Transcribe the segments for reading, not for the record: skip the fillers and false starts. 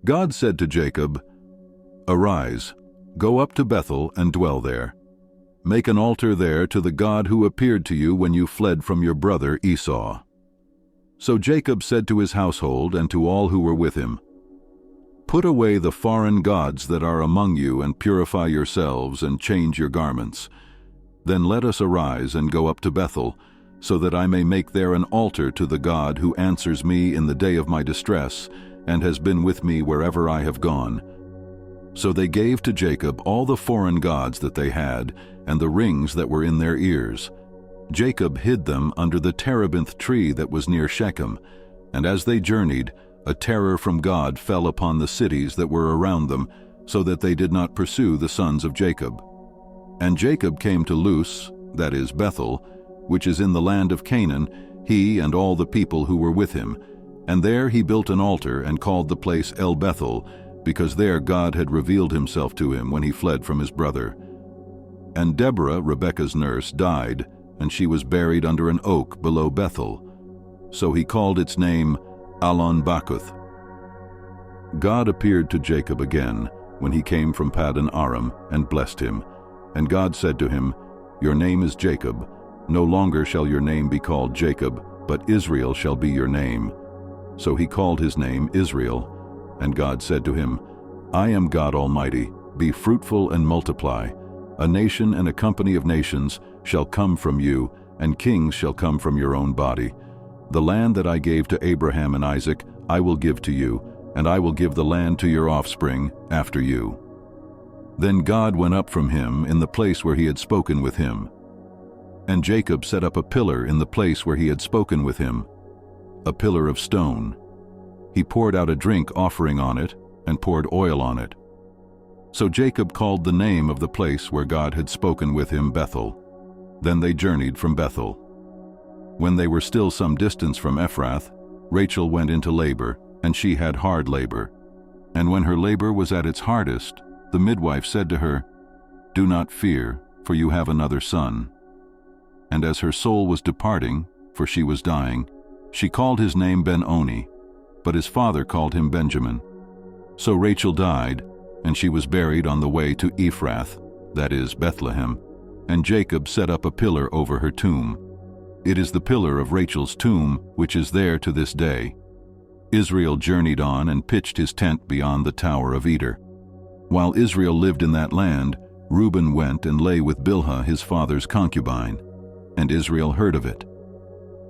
God said to Jacob, "Arise, go up to Bethel and dwell there. Make an altar there to the God who appeared to you when you fled from your brother Esau." So Jacob said to his household and to all who were with him, "Put away the foreign gods that are among you and purify yourselves and change your garments. Then let us arise and go up to Bethel, so that I may make there an altar to the God who answers me in the day of my distress and has been with me wherever I have gone." So they gave to Jacob all the foreign gods that they had and the rings that were in their ears. Jacob hid them under the terebinth tree that was near Shechem, and as they journeyed, a terror from God fell upon the cities that were around them, so that they did not pursue the sons of Jacob. And Jacob came to Luz, that is Bethel, which is in the land of Canaan, he and all the people who were with him. And there he built an altar and called the place El Bethel, because there God had revealed himself to him when he fled from his brother. And Deborah, Rebekah's nurse, died, and she was buried under an oak below Bethel. So he called its name Allon Bacuth. God appeared to Jacob again when he came from Paddan Aram and blessed him. And God said to him, "Your name is Jacob. No longer shall your name be called Jacob, but Israel shall be your name." So he called his name Israel. And God said to him, "I am God Almighty. Be fruitful and multiply. A nation and a company of nations shall come from you, and kings shall come from your own body. The land that I gave to Abraham and Isaac I will give to you, and I will give the land to your offspring after you." Then God went up from him in the place where he had spoken with him. And Jacob set up a pillar in the place where he had spoken with him, a pillar of stone. He poured out a drink offering on it and poured oil on it. So Jacob called the name of the place where God had spoken with him Bethel. Then they journeyed from Bethel. When they were still some distance from Ephrath, Rachel went into labor, and she had hard labor. And when her labor was at its hardest, the midwife said to her, "Do not fear, for you have another son." And as her soul was departing, for she was dying, she called his name Ben-Oni, but his father called him Benjamin. So Rachel died, and she was buried on the way to Ephrath, that is Bethlehem, and Jacob set up a pillar over her tomb. It is the pillar of Rachel's tomb, which is there to this day. Israel journeyed on and pitched his tent beyond the Tower of Eder. While Israel lived in that land, Reuben went and lay with Bilhah his father's concubine, and Israel heard of it.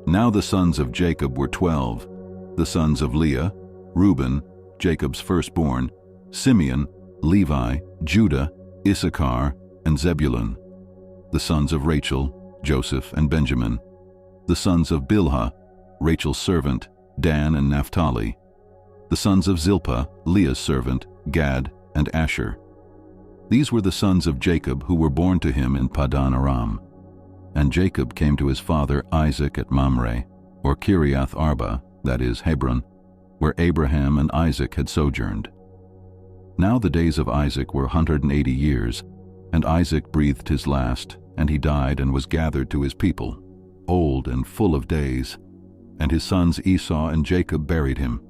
Now the sons of Jacob were 12, the sons of Leah, Reuben, Jacob's firstborn, Simeon, Levi, Judah, Issachar, and Zebulun. The sons of Rachel, Joseph and Benjamin. The sons of Bilhah, Rachel's servant, Dan and Naphtali. The sons of Zilpah, Leah's servant, Gad and Asher. These were the sons of Jacob who were born to him in Paddan Aram. And Jacob came to his father Isaac at Mamre, or Kiriath Arba, that is Hebron, where Abraham and Isaac had sojourned. Now the days of Isaac were 180 years, and Isaac breathed his last, and he died and was gathered to his people, old and full of days. And his sons Esau and Jacob buried him.